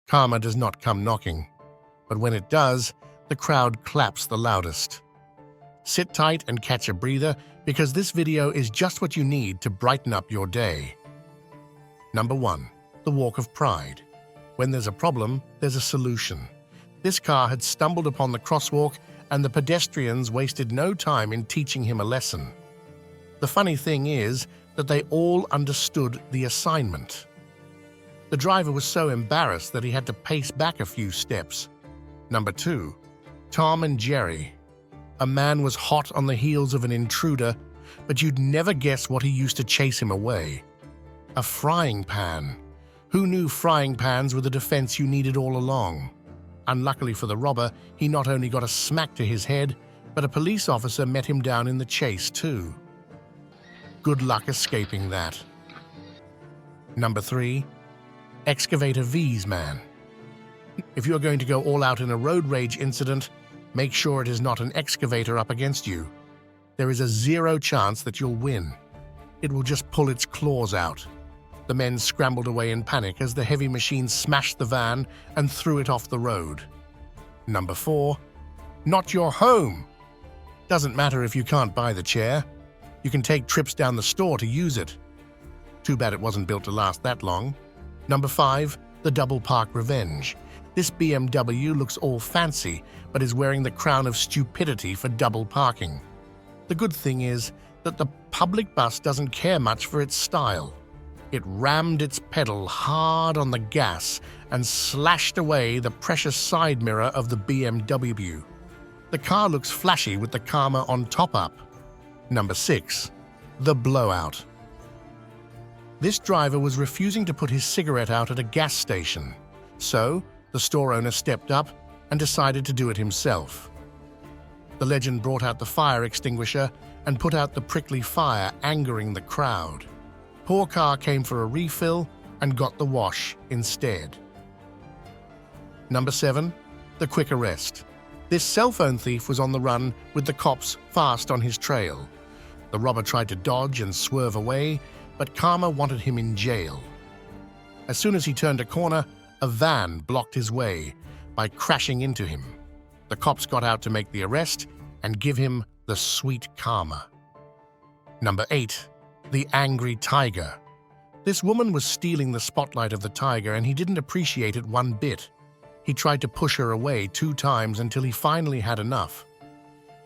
Karma does not come knocking, but when it does, the crowd claps the loudest. Sit tight and catch a breather because this video is just what you need to brighten up your day. Number 1. The Walk of Pride. When there's a problem, there's a solution. This car had stumbled upon the crosswalk and the pedestrians wasted no time in teaching him a lesson. The funny thing is that they all understood the assignment. The driver was so embarrassed that he had to pace back a few steps. Number 2. Tom and Jerry. A man was hot on the heels of an intruder, but you'd never guess what he used to chase him away. A frying pan. Who knew frying pans were the defense you needed all along? Unluckily for the robber, he not only got a smack to his head, but a police officer met him down in the chase too. Good luck escaping that. Number 3. Excavator V's man. If you're going to go all out in a road rage incident, make sure it is not an excavator up against you. There is a 0 chance that you'll win. It will just pull its claws out. The men scrambled away in panic as the heavy machine smashed the van and threw it off the road. Number 4. Not your home. Doesn't matter if you can't buy the chair. You can take trips down the store to use it. Too bad it wasn't built to last that long. Number 5. The Double Park Revenge. This BMW looks all fancy, but is wearing the crown of stupidity for double parking. The good thing is that the public bus doesn't care much for its style. It rammed its pedal hard on the gas and slashed away the precious side mirror of the BMW. The car looks flashy with the Karma on top up. Number 6. The Blowout. This driver was refusing to put his cigarette out at a gas station, so the store owner stepped up and decided to do it himself. The legend brought out the fire extinguisher and put out the prickly fire, angering the crowd. Poor car came for a refill and got the wash instead. Number 7. The Quick Arrest. This cell phone thief was on the run with the cops fast on his trail. The robber tried to dodge and swerve away, but Karma wanted him in jail. As soon as he turned a corner, a van blocked his way by crashing into him. The cops got out to make the arrest and give him the sweet Karma. Number 8. The Angry Tiger. This woman was stealing the spotlight of the tiger and he didn't appreciate it one bit. He tried to push her away 2 times until he finally had enough.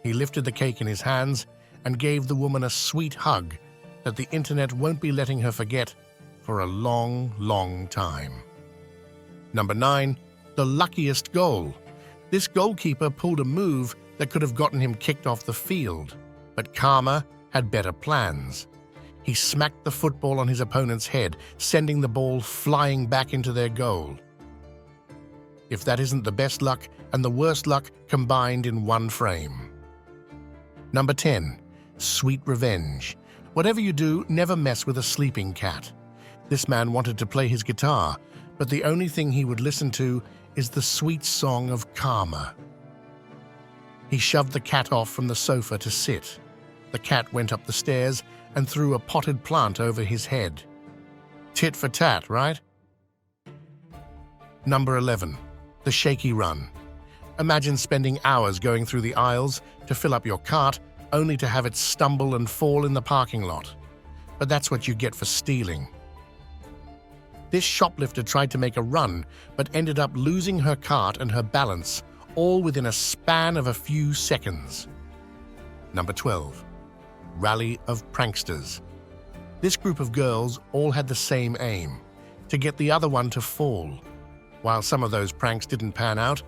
He lifted the cake in his hands and gave the woman a sweet hug that the internet won't be letting her forget for a long, long time. Number 9. The Luckiest Goal. This goalkeeper pulled a move that could have gotten him kicked off the field, but Karma had better plans. He smacked the football on his opponent's head, sending the ball flying back into their goal. If that isn't the best luck and the worst luck combined in one frame. Number 10. Sweet Revenge. Whatever you do, never mess with a sleeping cat. This man wanted to play his guitar, but the only thing he would listen to is the sweet song of Karma. He shoved the cat off from the sofa to sit. The cat went up the stairs and threw a potted plant over his head. Tit for tat, right? Number 11. The Shaky Run. Imagine spending hours going through the aisles to fill up your cart, only to have it stumble and fall in the parking lot. But that's what you get for stealing. This shoplifter tried to make a run, but ended up losing her cart and her balance, all within a span of a few seconds. Number 12. Rally of Pranksters. This group of girls all had the same aim, to get the other one to fall. While some of those pranks didn't pan out,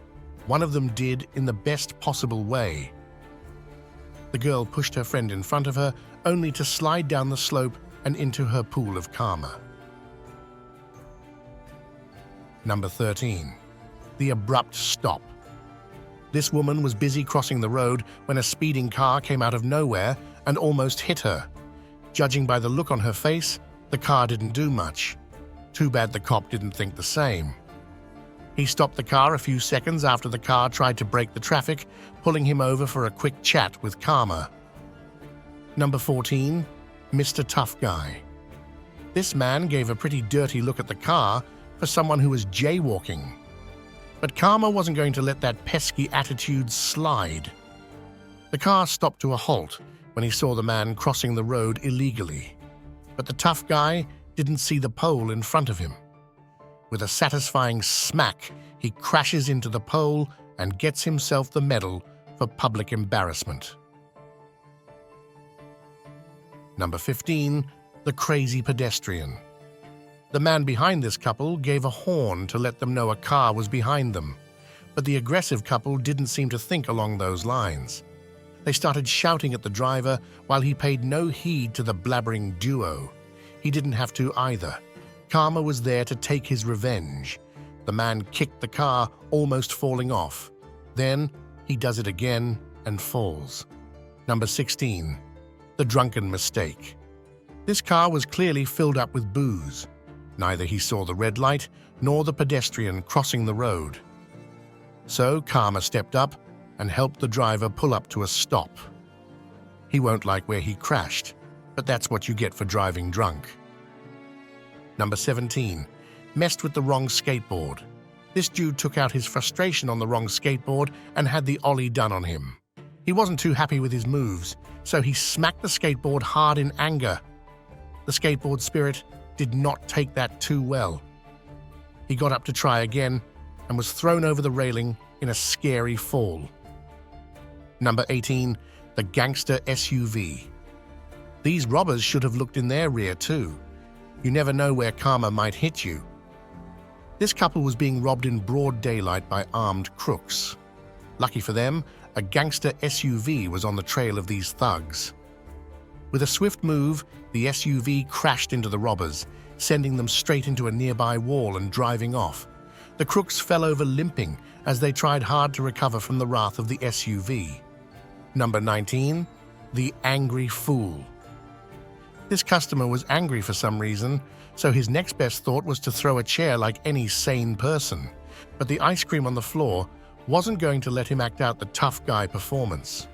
one of them did in the best possible way. The girl pushed her friend in front of her, only to slide down the slope and into her pool of karma. Number 13. The Abrupt Stop. This woman was busy crossing the road when a speeding car came out of nowhere and almost hit her. Judging by the look on her face, the car didn't do much. Too bad the cop didn't think the same. He stopped the car a few seconds after the car tried to break the traffic, pulling him over for a quick chat with Karma. Number 14. Mr. Tough Guy. This man gave a pretty dirty look at the car for someone who was jaywalking. But Karma wasn't going to let that pesky attitude slide. The car stopped to a halt when he saw the man crossing the road illegally. But the tough guy didn't see the pole in front of him. With a satisfying smack, he crashes into the pole and gets himself the medal for public embarrassment. Number 15, the crazy pedestrian. The man behind this couple gave a horn to let them know a car was behind them, but the aggressive couple didn't seem to think along those lines. They started shouting at the driver while he paid no heed to the blabbering duo. He didn't have to either. Karma was there to take his revenge. The man kicked the car, almost falling off. Then he does it again and falls. Number 16, the drunken mistake. This car was clearly filled up with booze. Neither he saw the red light nor the pedestrian crossing the road. So Karma stepped up and helped the driver pull up to a stop. He won't like where he crashed, but that's what you get for driving drunk. Number 17, messed with the wrong skateboard. This dude took out his frustration on the wrong skateboard and had the ollie done on him. He wasn't too happy with his moves, so he smacked the skateboard hard in anger. The skateboard spirit did not take that too well. He got up to try again and was thrown over the railing in a scary fall. Number 18, the gangster SUV. These robbers should have looked in their rear too. You never know where Karma might hit you. This couple was being robbed in broad daylight by armed crooks. Lucky for them, a gangster SUV was on the trail of these thugs. With a swift move, the SUV crashed into the robbers, sending them straight into a nearby wall and driving off. The crooks fell over limping as they tried hard to recover from the wrath of the SUV. Number 19, the angry fool. This customer was angry for some reason, so his next best thought was to throw a chair like any sane person. But the ice cream on the floor wasn't going to let him act out the tough guy performance.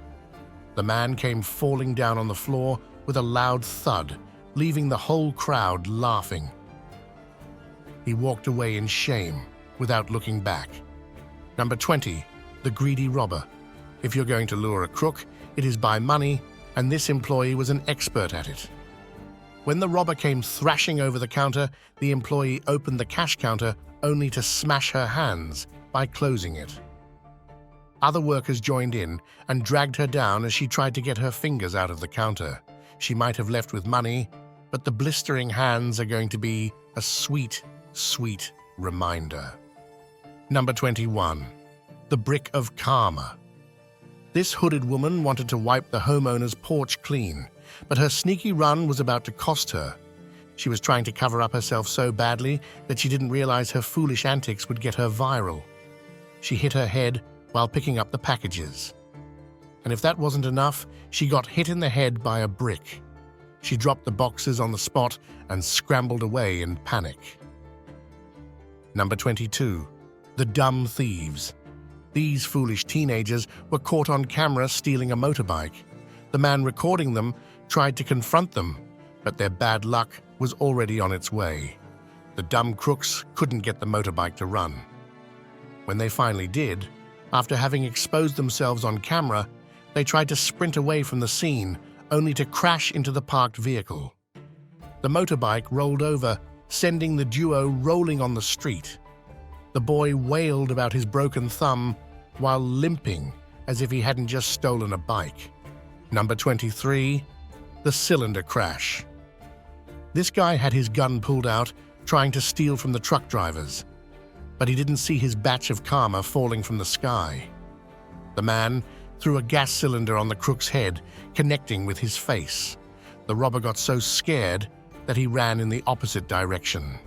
The man came falling down on the floor with a loud thud, leaving the whole crowd laughing. He walked away in shame without looking back. Number 20, the greedy robber. If you're going to lure a crook, it is by money, and this employee was an expert at it. When the robber came thrashing over the counter, the employee opened the cash counter only to smash her hands by closing it. Other workers joined in and dragged her down as she tried to get her fingers out of the counter. She might have left with money, but the blistering hands are going to be a sweet, sweet reminder. Number 21, the brick of karma. This hooded woman wanted to wipe the homeowner's porch clean, but her sneaky run was about to cost her. She was trying to cover up herself so badly that she didn't realize her foolish antics would get her viral. She hit her head while picking up the packages. And if that wasn't enough, she got hit in the head by a brick. She dropped the boxes on the spot and scrambled away in panic. Number 22, the dumb thieves. These foolish teenagers were caught on camera stealing a motorbike. The man recording them tried to confront them, but their bad luck was already on its way. The dumb crooks couldn't get the motorbike to run. When they finally did, after having exposed themselves on camera, they tried to sprint away from the scene, only to crash into the parked vehicle. The motorbike rolled over, sending the duo rolling on the street. The boy wailed about his broken thumb while limping as if he hadn't just stolen a bike. Number 23, the cylinder crash. This guy had his gun pulled out, trying to steal from the truck drivers, but he didn't see his batch of karma falling from the sky. The man threw a gas cylinder on the crook's head, connecting with his face. The robber got so scared that he ran in the opposite direction.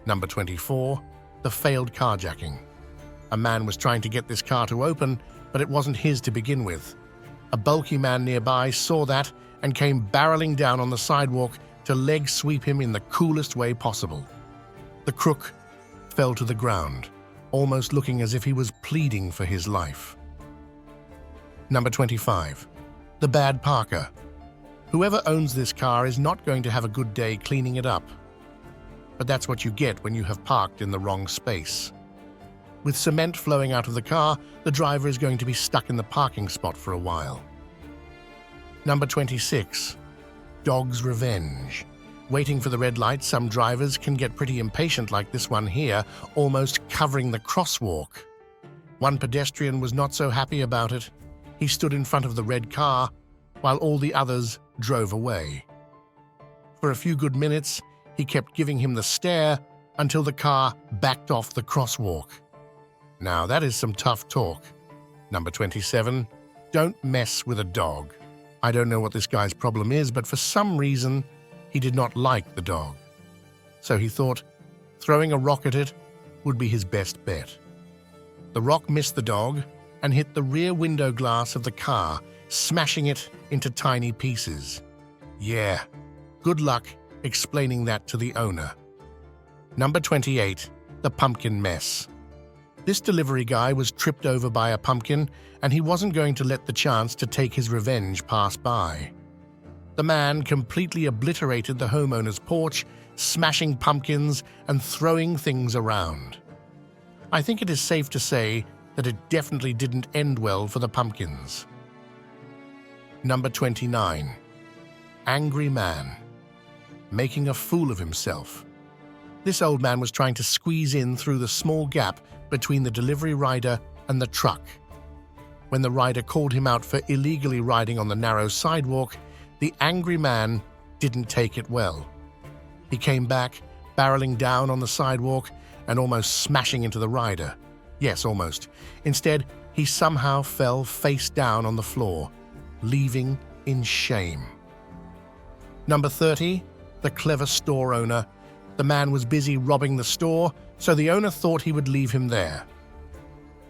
Number 24, the failed carjacking. A man was trying to get this car to open, but it wasn't his to begin with. A bulky man nearby saw that and came barreling down on the sidewalk to leg sweep him in the coolest way possible. The crook fell to the ground, almost looking as if he was pleading for his life. Number 25, the bad parker. Whoever owns this car is not going to have a good day cleaning it up. But that's what you get when you have parked in the wrong space. With cement flowing out of the car, the driver is going to be stuck in the parking spot for a while. Number 26. Dog's revenge. Waiting for the red light, some drivers can get pretty impatient like this one here, almost covering the crosswalk. One pedestrian was not so happy about it. He stood in front of the red car while all the others drove away. For a few good minutes, he kept giving him the stare until the car backed off the crosswalk. Now that is some tough talk. Number 27. Don't mess with a dog. I don't know what this guy's problem is, but for some reason, he did not like the dog. So he thought throwing a rock at it would be his best bet. The rock missed the dog and hit the rear window glass of the car, smashing it into tiny pieces. Yeah, good luck explaining that to the owner. Number 28. The pumpkin mess. This delivery guy was tripped over by a pumpkin, and he wasn't going to let the chance to take his revenge pass by. The man completely obliterated the homeowner's porch, smashing pumpkins and throwing things around. I think it is safe to say that it definitely didn't end well for the pumpkins. Number 29. Angry man. Making a fool of himself. This old man was trying to squeeze in through the small gap between the delivery rider and the truck. When the rider called him out for illegally riding on the narrow sidewalk, the angry man didn't take it well. He came back, barreling down on the sidewalk and almost smashing into the rider. Yes, almost. Instead, he somehow fell face down on the floor, leaving in shame. Number 30. The clever store owner. The man was busy robbing the store, so the owner thought he would leave him there.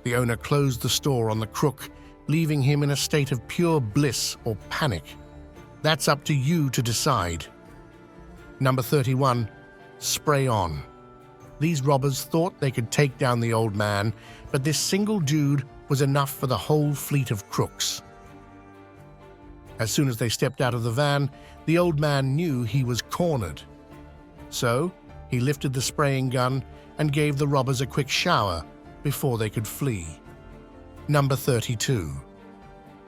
The owner closed the store on the crook, leaving him in a state of pure bliss or panic. That's up to you to decide. Number 31. Spray on. These robbers thought they could take down the old man, but this single dude was enough for the whole fleet of crooks. As soon as they stepped out of the van, the old man knew he was cornered. So, he lifted the spraying gun and gave the robbers a quick shower before they could flee. Number 32.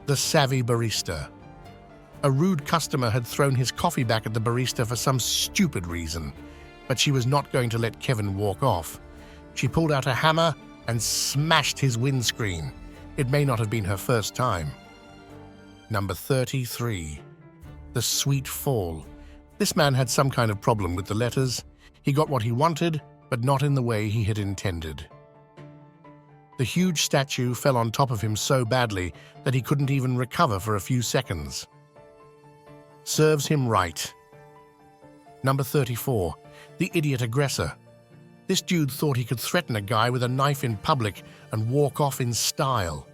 The savvy barista. A rude customer had thrown his coffee back at the barista for some stupid reason, but she was not going to let Kevin walk off. She pulled out a hammer and smashed his windscreen. It may not have been her first time. Number 33. The sweet fall. This man had some kind of problem with the letters. He got what he wanted, but not in the way he had intended. The huge statue fell on top of him so badly that he couldn't even recover for a few seconds. Serves him right. Number 34. The idiot aggressor. This dude thought he could threaten a guy with a knife in public and walk off in style.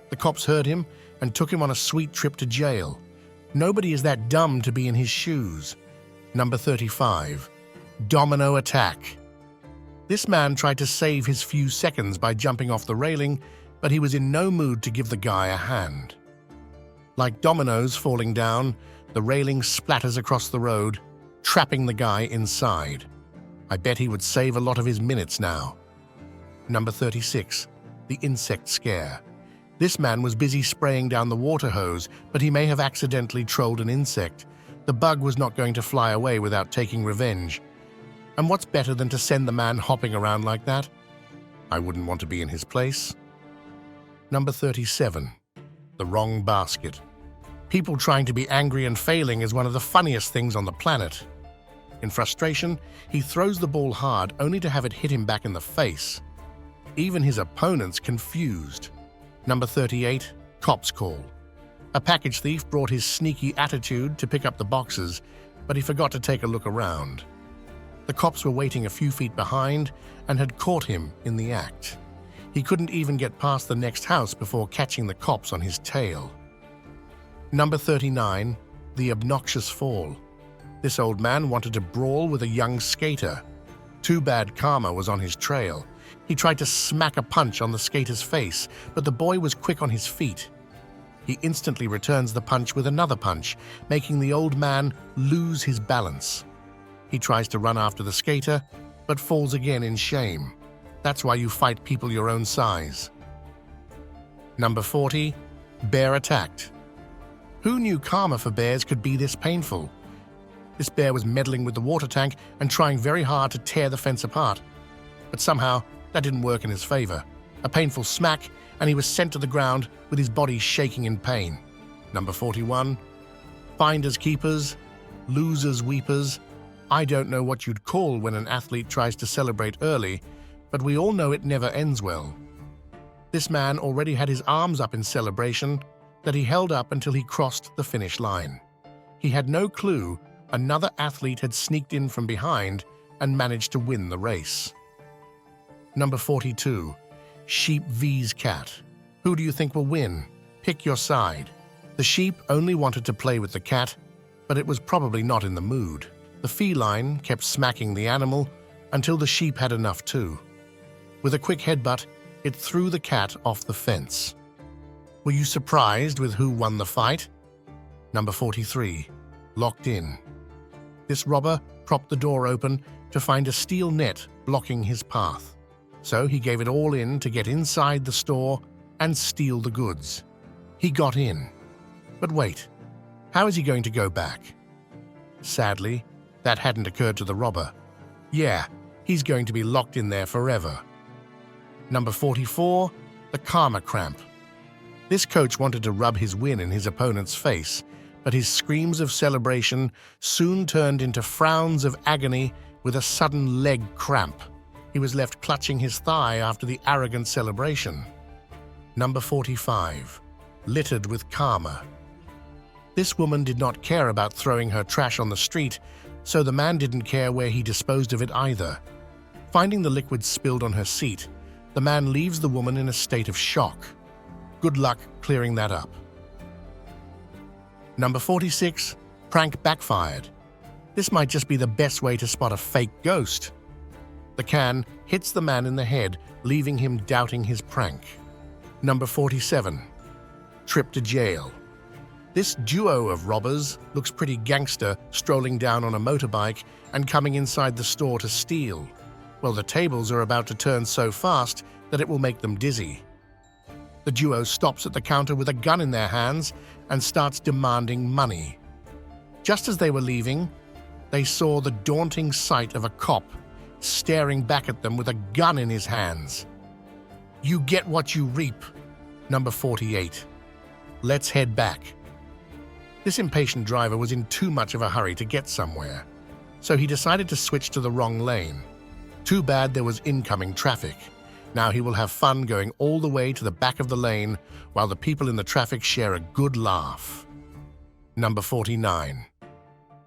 The cops heard him and took him on a sweet trip to jail. Nobody is that dumb to be in his shoes. Number 35. Domino attack. This man tried to save his few seconds by jumping off the railing, but he was in no mood to give the guy a hand. Like dominoes falling down, the railing splatters across the road, trapping the guy inside. I bet he would save a lot of his minutes now. Number 36. The insect scare. This man was busy spraying down the water hose, but he may have accidentally trolled an insect. The bug was not going to fly away without taking revenge. And what's better than to send the man hopping around like that? I wouldn't want to be in his place. Number 37. The wrong basket. People trying to be angry and failing is one of the funniest things on the planet. In frustration, he throws the ball hard only to have it hit him back in the face. Even his opponent's confused. Number 38. Cops call. A package thief brought his sneaky attitude to pick up the boxes, but he forgot to take a look around. The cops were waiting a few feet behind and had caught him in the act. He couldn't even get past the next house before catching the cops on his tail. Number 39. The obnoxious fall. This old man wanted to brawl with a young skater. Too bad karma was on his trail. He tried to smack a punch on the skater's face, but the boy was quick on his feet. He instantly returns the punch with another punch, making the old man lose his balance. He tries to run after the skater, but falls again in shame. That's why you fight people your own size. Number 40. Bear attacked. Who knew karma for bears could be this painful? This bear was meddling with the water tank and trying very hard to tear the fence apart. But somehow, that didn't work in his favor. A painful smack, and he was sent to the ground with his body shaking in pain. Number 41. Finders keepers, losers weepers. I don't know what you'd call when an athlete tries to celebrate early, but we all know it never ends well. This man already had his arms up in celebration that he held up until he crossed the finish line. He had no clue another athlete had sneaked in from behind and managed to win the race. Number 42. Sheep vs cat. Who do you think will win? Pick your side. The sheep only wanted to play with the cat, but it was probably not in the mood. The feline kept smacking the animal until the sheep had enough too. With a quick headbutt, it threw the cat off the fence. Were you surprised with who won the fight? Number 43. Locked in. This robber propped the door open to find a steel net blocking his path. So he gave it all in to get inside the store and steal the goods. He got in. But wait, how is he going to go back? Sadly, that hadn't occurred to the robber. Yeah, he's going to be locked in there forever. Number 44. The karma cramp. This coach wanted to rub his win in his opponent's face, but his screams of celebration soon turned into frowns of agony with a sudden leg cramp. He was left clutching his thigh after the arrogant celebration. Number 45. Littered with karma. This woman did not care about throwing her trash on the street, so the man didn't care where he disposed of it either. Finding the liquid spilled on her seat, the man leaves the woman in a state of shock. Good luck clearing that up. Number 46. Prank backfired. This might just be the best way to spot a fake ghost. The can hits the man in the head, leaving him doubting his prank. Number 47. Trip to jail. This duo of robbers looks pretty gangster, strolling down on a motorbike and coming inside the store to steal. Well, the tables are about to turn so fast that it will make them dizzy. The duo stops at the counter with a gun in their hands and starts demanding money. Just as they were leaving, they saw the daunting sight of a cop staring back at them with a gun in his hands. You get what you reap. Number 48. Let's head back. This impatient driver was in too much of a hurry to get somewhere, so he decided to switch to the wrong lane. Too bad there was incoming traffic. Now he will have fun going all the way to the back of the lane while the people in the traffic share a good laugh. Number 49.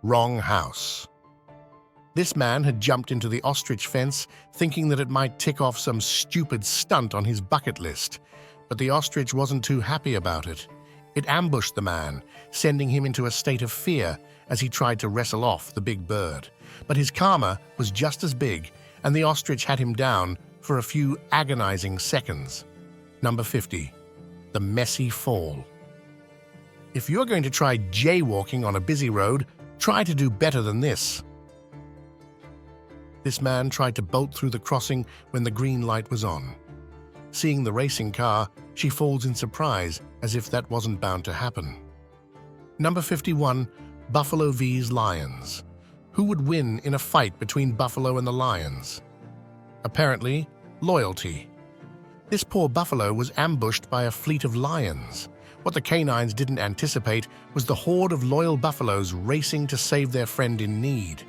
Wrong house. This man had jumped into the ostrich fence thinking that it might tick off some stupid stunt on his bucket list, but the ostrich wasn't too happy about it. It ambushed the man, sending him into a state of fear as he tried to wrestle off the big bird. But his karma was just as big, and the ostrich had him down for a few agonizing seconds. Number 50. The messy fall. If you're going to try jaywalking on a busy road, try to do better than this. This man tried to bolt through the crossing when the green light was on. Seeing the racing car, she falls in surprise, as if that wasn't bound to happen. Number 51. Buffalo vs Lions. Who would win in a fight between buffalo and the lions? Apparently, loyalty. This poor buffalo was ambushed by a fleet of lions. What the canines didn't anticipate was the horde of loyal buffaloes racing to save their friend in need.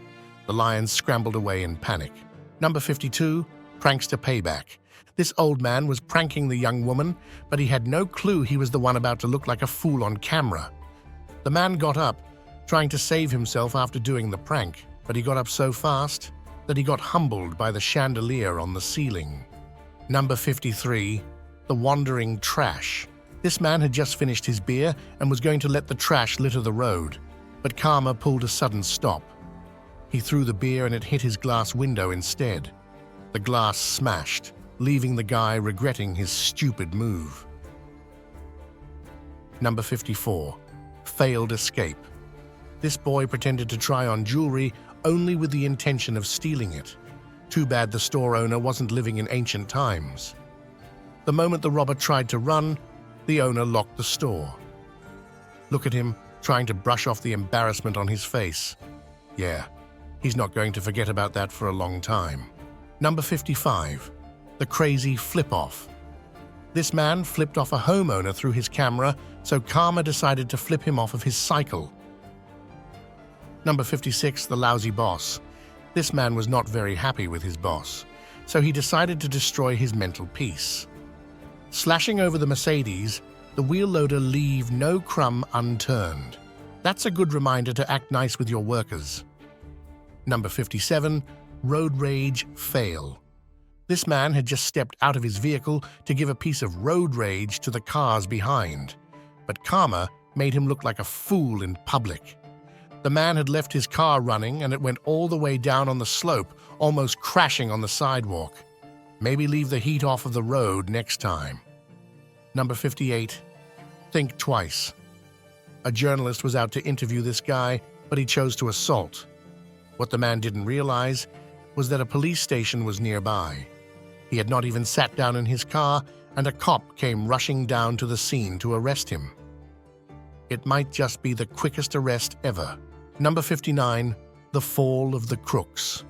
The lions scrambled away in panic. Number 52. Prankster payback. This old man was pranking the young woman, but he had no clue he was the one about to look like a fool on camera. The man got up, trying to save himself after doing the prank, but he got up so fast that he got humbled by the chandelier on the ceiling. Number 53. The wandering trash. This man had just finished his beer and was going to let the trash litter the road, but karma pulled a sudden stop. He threw the beer and it hit his glass window instead. The glass smashed, leaving the guy regretting his stupid move. Number 54. Failed escape. This boy pretended to try on jewelry only with the intention of stealing it. Too bad the store owner wasn't living in ancient times. The moment the robber tried to run, the owner locked the store. Look at him, trying to brush off the embarrassment on his face. Yeah, he's not going to forget about that for a long time. Number 55. The crazy flip-off. This man flipped off a homeowner through his camera, so karma decided to flip him off of his cycle. Number 56. The lousy boss. This man was not very happy with his boss, so he decided to destroy his mental peace. Slashing over the Mercedes, the wheel loader leave no crumb unturned. That's a good reminder to act nice with your workers. Number 57. Road rage fail. This man had just stepped out of his vehicle to give a piece of road rage to the cars behind, but karma made him look like a fool in public. The man had left his car running and it went all the way down on the slope, almost crashing on the sidewalk. Maybe leave the heat off of the road next time. Number 58. Think twice. A journalist was out to interview this guy, but he chose to assault. What the man didn't realize was that a police station was nearby. He had not even sat down in his car, and a cop came rushing down to the scene to arrest him. It might just be the quickest arrest ever. Number 59. The fall of the crooks.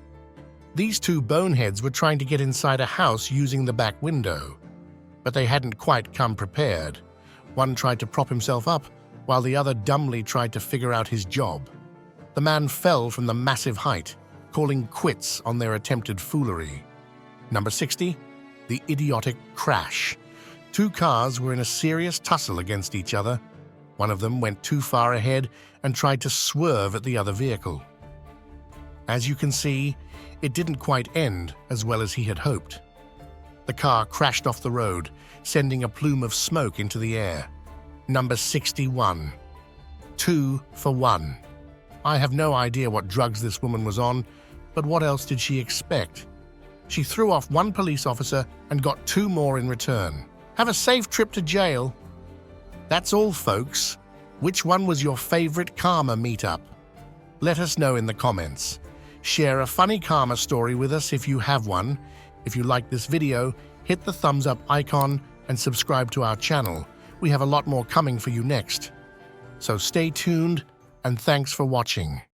These two boneheads were trying to get inside a house using the back window, but they hadn't quite come prepared. One tried to prop himself up, while the other dumbly tried to figure out his job. The man fell from the massive height, calling quits on their attempted foolery. Number 60. The idiotic crash. Two cars were in a serious tussle against each other. One of them went too far ahead and tried to swerve at the other vehicle. As you can see, it didn't quite end as well as he had hoped. The car crashed off the road, sending a plume of smoke into the air. Number 61. 2 for 1. I have no idea what drugs this woman was on, but what else did she expect? She threw off one police officer and got 2 more in return. Have a safe trip to jail. That's all, folks. Which one was your favorite karma meetup? Let us know in the comments. Share a funny karma story with us if you have one. If you like this video, hit the thumbs up icon and subscribe to our channel. We have a lot more coming for you next. So stay tuned and thanks for watching.